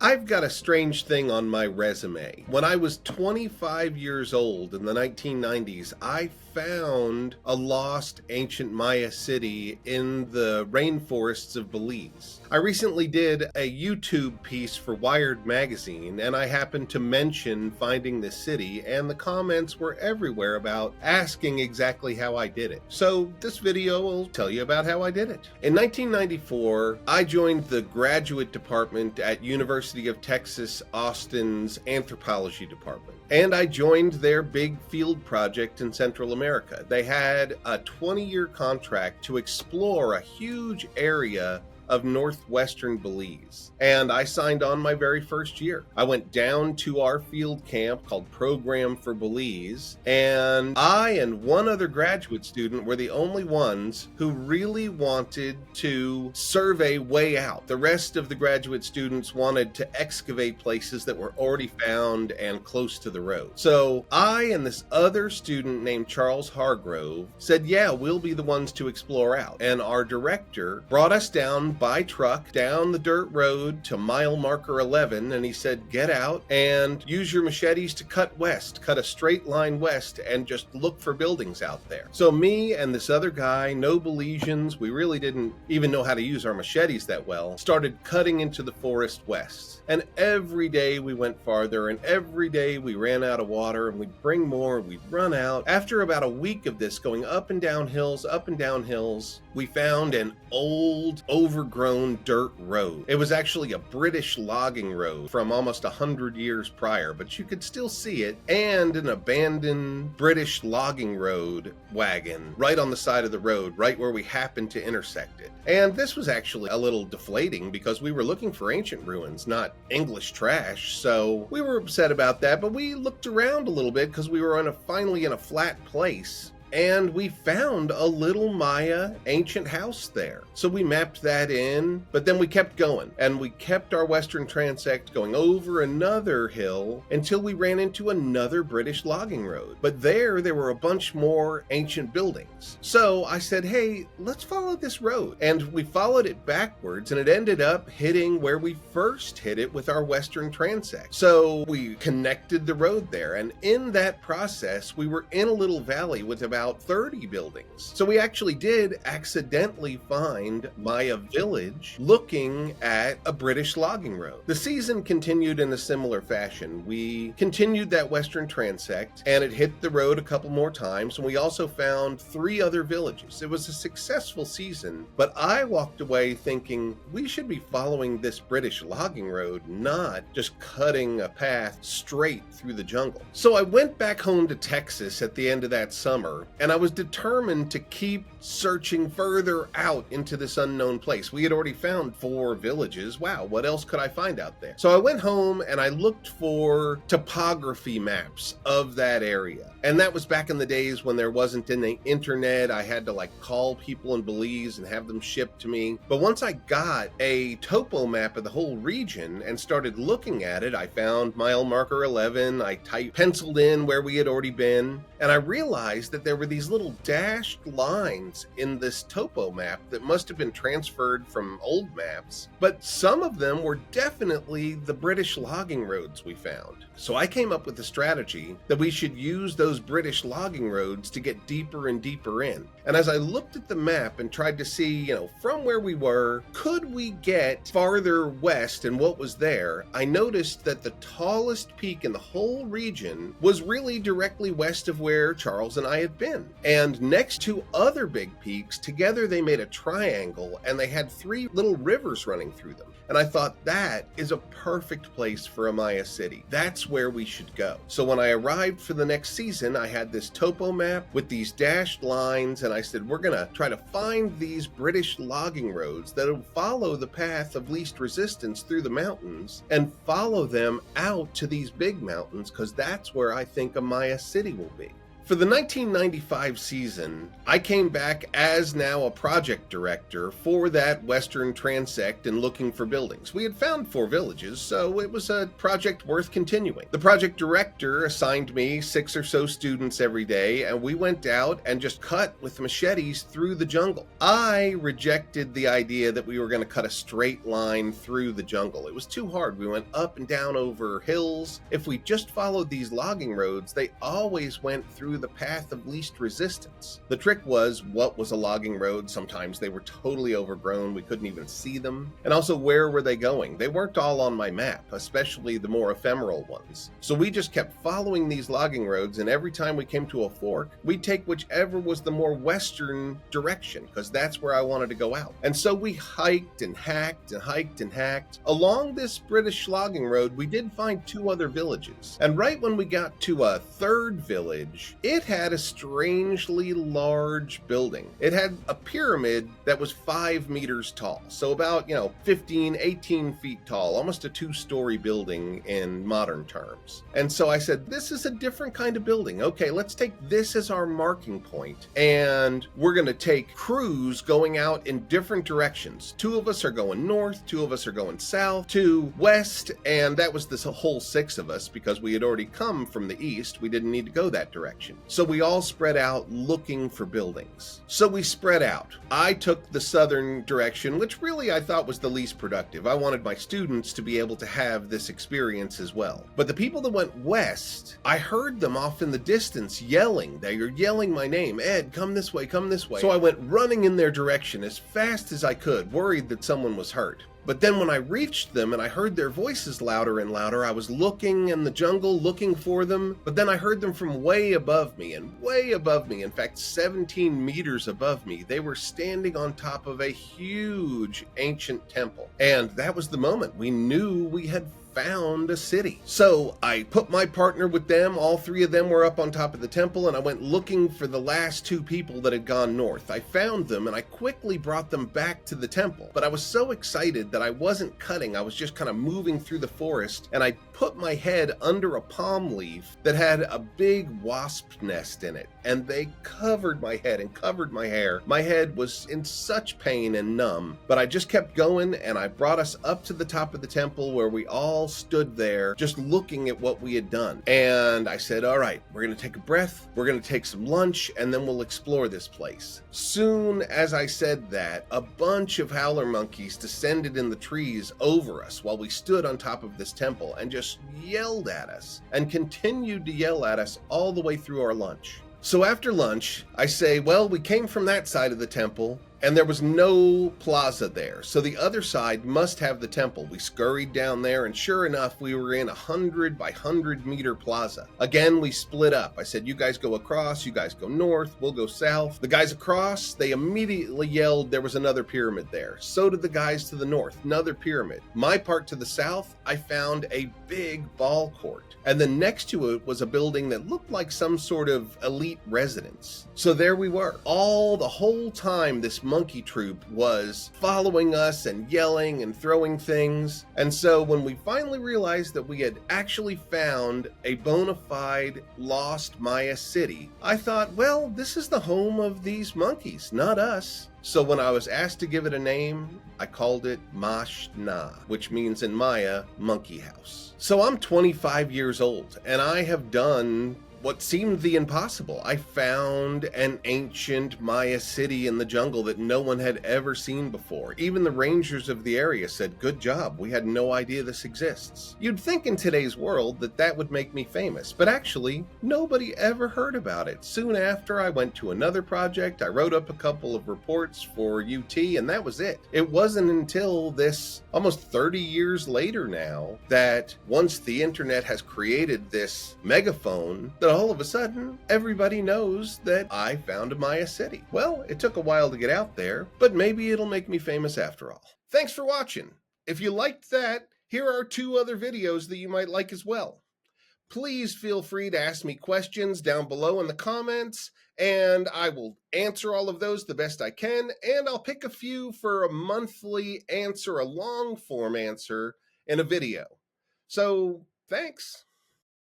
I've got a strange thing on my resume. When I was 25 years old in the 1990s, I found a lost ancient Maya city in the rainforests of Belize. I recently did a YouTube piece for Wired magazine, and I happened to mention finding this city, and the comments were everywhere about asking exactly how I did it. So this video will tell you about how I did it. In 1994, I joined the graduate department at University of Texas Austin's anthropology department, and I joined their big field project in Central America. They had a 20-year contract to explore a huge area of northwestern Belize, and I signed on my very first year. I went down to our field camp called Program for Belize, and I and one other graduate student were the only ones who really wanted to survey way out. The rest of the graduate students wanted to excavate places that were already found and close to the road. So I and this other student named Charles Hargrove said, yeah, we'll be the ones to explore out. And our director brought us down by truck down the dirt road to mile marker 11, and he said, get out and use your machetes to cut west, cut a straight line west, and just look for buildings out there. So me and this other guy, no Belizeans, we really didn't even know how to use our machetes that well, started cutting into the forest west. And every day we went farther, and every day we ran out of water, and we'd bring more, and we'd run out. After about a week of this, going up and down hills, we found an old, overgrown dirt road. It was actually a British logging road from almost 100 years prior, but you could still see it, and an abandoned British logging road wagon right on the side of the road, right where we happened to intersect it. And this was actually a little deflating because we were looking for ancient ruins, not English trash, so we were upset about that, but we looked around a little bit because we were finally in a flat place. And we found a little Maya ancient house there. So we mapped that in, but then we kept going, and we kept our western transect going over another hill until we ran into another British logging road. But there were a bunch more ancient buildings. So I said, hey, let's follow this road. And we followed it backwards, and it ended up hitting where we first hit it with our western transect. So we connected the road there, and in that process, we were in a little valley with about 30 buildings. So we actually did accidentally find Maya Village looking at a British logging road. The season continued in a similar fashion. We continued that western transect, and it hit the road a couple more times, and we also found 3 other villages. It was a successful season, but I walked away thinking we should be following this British logging road, not just cutting a path straight through the jungle. So I went back home to Texas at the end of that summer, and I was determined to keep searching further out into this unknown place. We had already found 4 villages. Wow, what else could I find out there? So I went home and I looked for topography maps of that area. And that was back in the days when there wasn't any internet. I had to call people in Belize and have them shipped to me. But once I got a topo map of the whole region and started looking at it, I found mile marker 11. I penciled in where we had already been, and I realized that there were these little dashed lines in this topo map that must have been transferred from old maps, but some of them were definitely the British logging roads we found. So I came up with the strategy that we should use those British logging roads to get deeper and deeper in. And as I looked at the map and tried to see, from where we were, could we get farther west and what was there, I noticed that the tallest peak in the whole region was really directly west of where Charles and I had been. And next to other big peaks, together they made a triangle, and they had 3 little rivers running through them. And I thought that is a perfect place for a Maya city. That's where we should go. So when I arrived for the next season, I had this topo map with these dashed lines, and I said, we're going to try to find these British logging roads that will follow the path of least resistance through the mountains and follow them out to these big mountains, because that's where I think a Maya city will be. For the 1995 season, I came back as now a project director for that western transect and looking for buildings. We had found 4 villages, so it was a project worth continuing. The project director assigned me 6 or so students every day, and we went out and just cut with machetes through the jungle. I rejected the idea that we were going to cut a straight line through the jungle. It was too hard. We went up and down over hills. If we just followed these logging roads, they always went through the path of least resistance. The trick was, what was a logging road? Sometimes they were totally overgrown, we couldn't even see them. And also, where were they going? They weren't all on my map, especially the more ephemeral ones. So we just kept following these logging roads, and every time we came to a fork, we'd take whichever was the more western direction, because that's where I wanted to go out. And so we hiked and hacked and hiked and hacked. Along this British logging road, we did find 2 other villages. And right when we got to a 3rd village, it had a strangely large building. It had a pyramid that was 5 meters tall. So about, 15, 18 feet tall, almost a 2-story building in modern terms. And so I said, this is a different kind of building. Okay, let's take this as our marking point, and we're going to take crews going out in different directions. 2 of us are going north, 2 of us are going south, 2 west, and that was this whole 6 of us because we had already come from the east. We didn't need to go that direction. So we all spread out looking for buildings. So we spread out. I took the southern direction, which really I thought was the least productive. I wanted my students to be able to have this experience as well. But the people that went west, I heard them off in the distance yelling. They were yelling my name, Ed, come this way, come this way. So I went running in their direction as fast as I could, worried that someone was hurt. But then when I reached them and I heard their voices louder and louder, I was looking in the jungle, looking for them, but then I heard them from way above me, in fact 17 meters above me. They were standing on top of a huge ancient temple. And that was the moment we knew we had found a city. So I put my partner with them. All 3 of them were up on top of the temple, and I went looking for the last 2 people that had gone north. I found them and I quickly brought them back to the temple. But I was so excited that I wasn't cutting. I was just kind of moving through the forest, and I put my head under a palm leaf that had a big wasp nest in it, and they covered my head and covered my hair. My head was in such pain and numb, but I just kept going, and I brought us up to the top of the temple where we all stood there just looking at what we had done. And I said, all right, we're going to take a breath, we're going to take some lunch, and then we'll explore this place. Soon as I said that, a bunch of howler monkeys descended in the trees over us while we stood on top of this temple and just yelled at us and continued to yell at us all the way through our lunch. So after lunch, I say, well, we came from that side of the temple, and there was no plaza there, so the other side must have the temple. We scurried down there, and sure enough, we were in a 100 by 100 meter plaza. Again, we split up. I said, you guys go across, you guys go north, we'll go south. The guys across, they immediately yelled there was another pyramid there. So did the guys to the north, another pyramid. My part to the south, I found a big ball court, and then next to it was a building that looked like some sort of elite residence. So there we were. The whole time, this monkey troop was following us and yelling and throwing things. And so when we finally realized that we had actually found a bona fide lost Maya city, I thought, well, this is the home of these monkeys, not us. So when I was asked to give it a name, I called it Mash Na, which means in Maya, monkey house. So I'm 25 years old, and I have done what seemed the impossible. I found an ancient Maya city in the jungle that no one had ever seen before. Even the rangers of the area said, good job, we had no idea this exists. You'd think in today's world that that would make me famous, but actually, nobody ever heard about it. Soon after, I went to another project, I wrote up a couple of reports for UT, and that was it. It wasn't until this, almost 30 years later now, that once the internet has created this megaphone, that all of a sudden, everybody knows that I found a Maya city. Well, it took a while to get out there, but maybe it'll make me famous after all. Thanks for watching. If you liked that, here are 2 other videos that you might like as well. Please feel free to ask me questions down below in the comments, and I will answer all of those the best I can, and I'll pick a few for a monthly answer, a long form answer in a video. So, thanks.